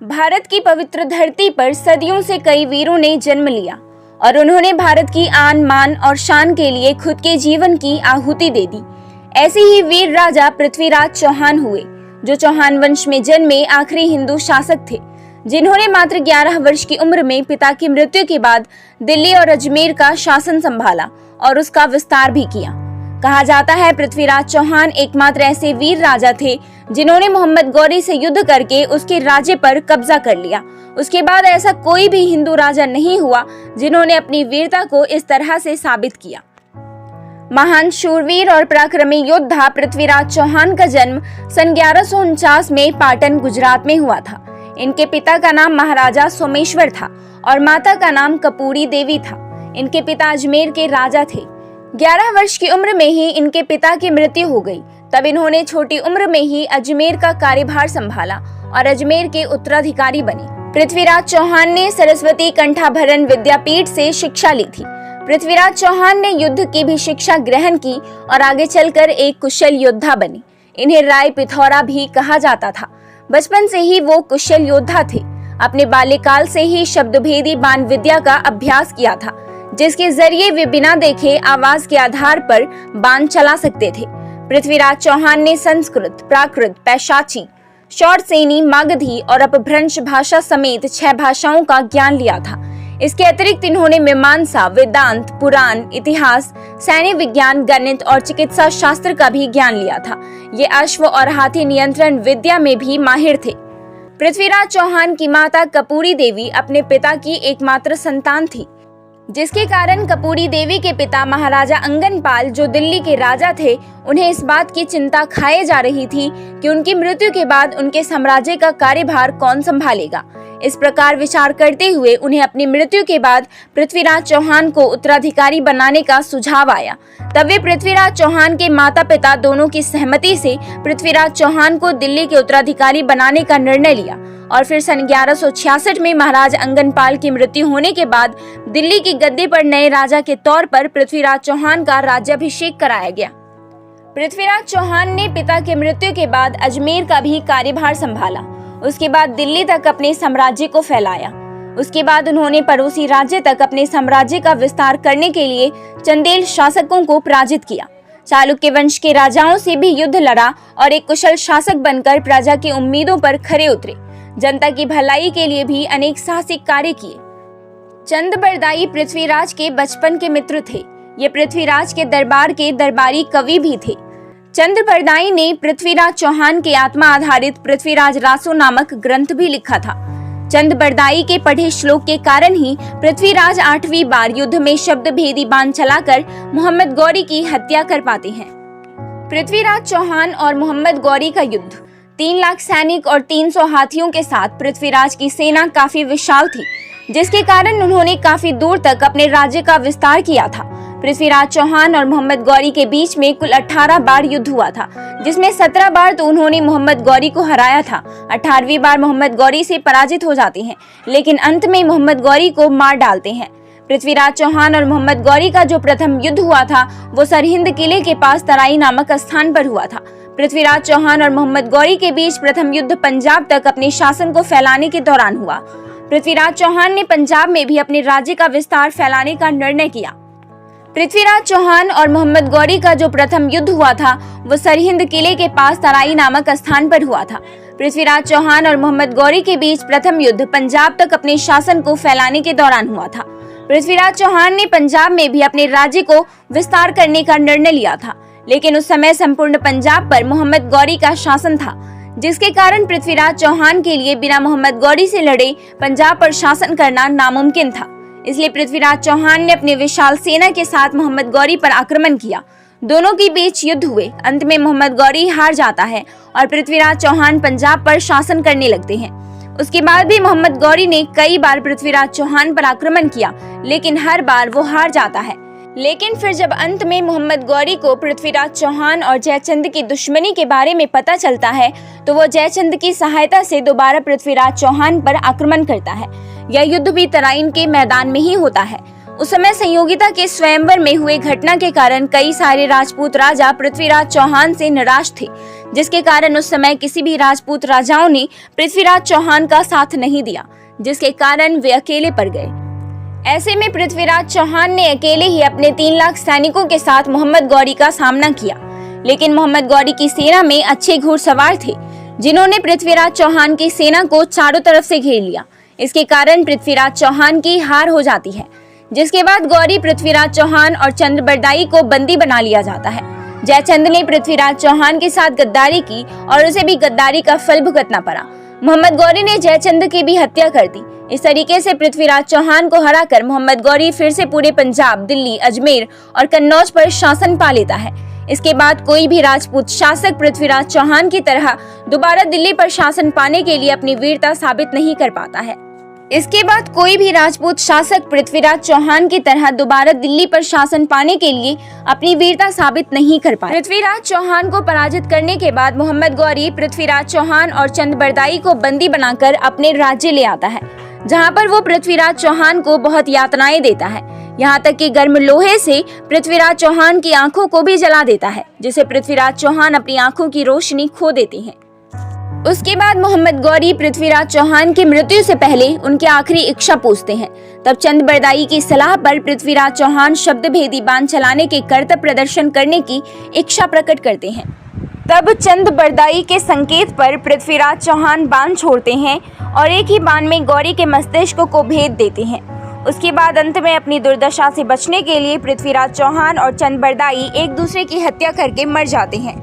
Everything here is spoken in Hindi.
भारत की पवित्र धरती पर सदियों से कई वीरों ने जन्म लिया और उन्होंने भारत की आन मान और शान के लिए खुद के जीवन की आहुति दे दी। ऐसे ही वीर राजा पृथ्वीराज चौहान हुए, जो चौहान वंश में जन्मे आखिरी हिंदू शासक थे, जिन्होंने मात्र 11 वर्ष की उम्र में पिता की मृत्यु के बाद दिल्ली और अजमेर का शासन संभाला और उसका विस्तार भी किया। कहा जाता है पृथ्वीराज चौहान एकमात्र ऐसे वीर राजा थे जिन्होंने मोहम्मद गौरी से युद्ध करके उसके राज्य पर कब्जा कर लिया। उसके बाद ऐसा कोई भी हिंदू राजा नहीं हुआ जिन्होंने अपनी वीरता को इस तरह से साबित किया। महान शूरवीर और पराक्रमी योद्धा पृथ्वीराज चौहान का जन्म सन 1149 में पाटन गुजरात में हुआ था। इनके पिता का नाम महाराजा सोमेश्वर था और माता का नाम कपूरी देवी था। इनके पिता अजमेर के राजा थे। 11 वर्ष की उम्र में ही इनके पिता की मृत्यु हो गई। तब इन्होंने छोटी उम्र में ही अजमेर का कार्यभार संभाला और अजमेर के उत्तराधिकारी बने। पृथ्वीराज चौहान ने सरस्वती कंठाभरण विद्यापीठ से शिक्षा ली थी। पृथ्वीराज चौहान ने युद्ध की भी शिक्षा ग्रहण की और आगे चलकर एक कुशल योद्धा बने। इन्हें राय पिथौरा भी कहा जाता था। बचपन से ही वो कुशल योद्धा थे। अपने बाल्यकाल से ही शब्दभेदी बाण विद्या का अभ्यास किया था, जिसके जरिए वे बिना देखे आवाज के आधार पर बाण चला सकते थे। पृथ्वीराज चौहान ने संस्कृत, प्राकृत, पैशाची, शौरसेनी, मागधी और अपभ्रंश भाषा समेत 6 भाषाओं का ज्ञान लिया था। इसके अतिरिक्त इन्होंने मीमांसा, वेदांत, पुराण, इतिहास, सैन्य विज्ञान, गणित और चिकित्सा शास्त्र का भी ज्ञान लिया था। ये अश्व और हाथी नियंत्रण विद्या में भी माहिर थे। पृथ्वीराज चौहान की माता कपूरी देवी अपने पिता की एकमात्र संतान थी, जिसके कारण कपूरी देवी के पिता महाराजा अंगनपाल, जो दिल्ली के राजा थे, उन्हें इस बात की चिंता खाए जा रही थी कि उनकी मृत्यु के बाद उनके साम्राज्य का कार्यभार कौन संभालेगा। इस प्रकार विचार करते हुए उन्हें अपनी मृत्यु के बाद पृथ्वीराज चौहान को उत्तराधिकारी बनाने का सुझाव आया। तब वे पृथ्वीराज चौहान के माता पिता दोनों की सहमति से पृथ्वीराज चौहान को दिल्ली के उत्तराधिकारी बनाने का निर्णय लिया और फिर सन 1166 में महाराज अंगनपाल की मृत्यु होने के बाद दिल्ली की गद्दी पर नए राजा के तौर पर पृथ्वीराज चौहान का राज्याभिषेक कराया गया। पृथ्वीराज चौहान ने पिता की मृत्यु के बाद अजमेर का भी कार्यभार संभाला। उसके बाद दिल्ली तक अपने साम्राज्य को फैलाया। उसके बाद उन्होंने पड़ोसी राज्य तक अपने साम्राज्य का विस्तार करने के लिए चंदेल शासकों को पराजित किया। चालुक्य वंश के राजाओं से भी युद्ध लड़ा और एक कुशल शासक बनकर प्रजा की उम्मीदों पर खरे उतरे। जनता की भलाई के लिए भी अनेक साहसिक कार्य किए। चंदबरदाई पृथ्वीराज के बचपन के मित्र थे। ये पृथ्वीराज के दरबार के दरबारी कवि भी थे। चंद्रबरदाई ने पृथ्वीराज चौहान के आत्मा आधारित पृथ्वीराज रासो नामक ग्रंथ भी लिखा था। चंद्रबरदाई के पढ़े श्लोक के कारण ही पृथ्वीराज 8वीं बार युद्ध में शब्द भेदी बाण चलाकर मोहम्मद गौरी की हत्या कर पाते हैं। पृथ्वीराज चौहान और मोहम्मद गौरी का युद्ध 3 लाख सैनिक और 300 हाथियों के साथ पृथ्वीराज की सेना काफी विशाल थी, जिसके कारण उन्होंने काफी दूर तक अपने राज्य का विस्तार किया था। पृथ्वीराज चौहान और मोहम्मद गौरी के बीच में कुल 18 बार युद्ध हुआ था, जिसमें 17 बार तो उन्होंने मोहम्मद गौरी को हराया था। 18वीं बार मोहम्मद गौरी से पराजित हो जाते हैं, लेकिन अंत में मोहम्मद गौरी को मार डालते हैं। पृथ्वीराज चौहान और मोहम्मद गौरी का जो प्रथम युद्ध हुआ था वो सरहिंद किले के पास तराई नामक स्थान पर हुआ था। पृथ्वीराज चौहान और मोहम्मद गौरी के बीच प्रथम युद्ध पंजाब तक अपने शासन को फैलाने के दौरान हुआ। पृथ्वीराज चौहान ने पंजाब में भी अपने राज्य का विस्तार फैलाने का निर्णय किया। पृथ्वीराज चौहान और मोहम्मद गौरी का जो प्रथम युद्ध हुआ था वो सरहिंद किले के पास तराई नामक स्थान पर हुआ था। पृथ्वीराज चौहान और मोहम्मद गौरी के बीच प्रथम युद्ध पंजाब तक अपने शासन को फैलाने के दौरान हुआ था। पृथ्वीराज चौहान ने पंजाब में भी अपने राज्य को विस्तार करने का निर्णय लिया था, लेकिन उस समय संपूर्ण पंजाब पर मोहम्मद गौरी का शासन था, जिसके कारण पृथ्वीराज चौहान के लिए बिना मोहम्मद गौरी से लड़े पंजाब पर शासन करना नामुमकिन था। इसलिए पृथ्वीराज चौहान ने अपनी विशाल सेना के साथ मोहम्मद गौरी पर आक्रमण किया। दोनों के बीच युद्ध हुए। अंत में मोहम्मद गौरी हार जाता है और पृथ्वीराज चौहान पंजाब पर शासन करने लगते हैं। उसके बाद भी मोहम्मद गौरी ने कई बार पृथ्वीराज चौहान पर आक्रमण किया, लेकिन हर बार वो हार जाता है। लेकिन फिर जब अंत में मोहम्मद गौरी को पृथ्वीराज चौहान और जयचंद की दुश्मनी के बारे में पता चलता है, तो वो जयचंद की सहायता से दोबारा पृथ्वीराज चौहान पर आक्रमण करता है। यह युद्ध भी तराइन के मैदान में ही होता है। उस समय संयोगिता के स्वयंवर में हुए घटना के कारण कई सारे राजपूत राजा पृथ्वीराज चौहान से निराश थे, जिसके कारण उस समय किसी भी राजपूत राजाओं ने पृथ्वीराज चौहान का साथ नहीं दिया, जिसके कारण वे अकेले पड़ गए। ऐसे में पृथ्वीराज चौहान ने अकेले ही अपने 3 लाख सैनिकों के साथ मोहम्मद गौरी का सामना किया, लेकिन मोहम्मद गौरी की सेना में अच्छे घुड़सवार थे, जिन्होंने पृथ्वीराज चौहान की सेना को चारों तरफ से घेर लिया। इसके कारण पृथ्वीराज चौहान की हार हो जाती है, जिसके बाद गौरी, पृथ्वीराज चौहान और चंद्रबरदाई को बंदी बना लिया जाता है। जयचंद ने पृथ्वीराज चौहान के साथ गद्दारी की और उसे भी गद्दारी का फल भुगतना पड़ा। मोहम्मद गौरी ने जयचंद की भी हत्या कर दी। इस तरीके से पृथ्वीराज चौहान को हराकर मोहम्मद गौरी फिर से पूरे पंजाब, दिल्ली, अजमेर और कन्नौज पर शासन पा लेता है। इसके बाद कोई भी राजपूत शासक पृथ्वीराज चौहान की तरह दोबारा दिल्ली पर शासन पाने के लिए अपनी वीरता साबित नहीं कर पाता है। इसके बाद कोई भी राजपूत शासक पृथ्वीराज चौहान की तरह दोबारा दिल्ली पर शासन पाने के लिए अपनी वीरता साबित नहीं कर पाए। पृथ्वीराज चौहान को पराजित करने के बाद मोहम्मद गौरी पृथ्वीराज चौहान और चंद्रबरदाई को बंदी बनाकर अपने राज्य ले आता है, जहां पर वो पृथ्वीराज चौहान को बहुत यातनाएं देता है, यहाँ तक कि गर्म लोहे से पृथ्वीराज चौहान की आंखों को भी जला देता है, जिसे पृथ्वीराज चौहान अपनी आंखों की रोशनी खो देते हैं। उसके बाद मोहम्मद गौरी पृथ्वीराज चौहान की मृत्यु से पहले उनकी आखिरी इच्छा पूछते हैं। तब चंद्रबरदाई की सलाह पर पृथ्वीराज चौहान शब्द भेदी बाण चलाने के कर्तव्य प्रदर्शन करने की इच्छा प्रकट करते हैं। तब चंद्रबरदाई के संकेत पर पृथ्वीराज चौहान बाण छोड़ते हैं और एक ही बाण में गौरी के मस्तिष्क को भेद देते हैं। उसके बाद अंत में अपनी दुर्दशा से बचने के लिए पृथ्वीराज चौहान और चंद्रबरदाई एक दूसरे की हत्या करके मर जाते हैं।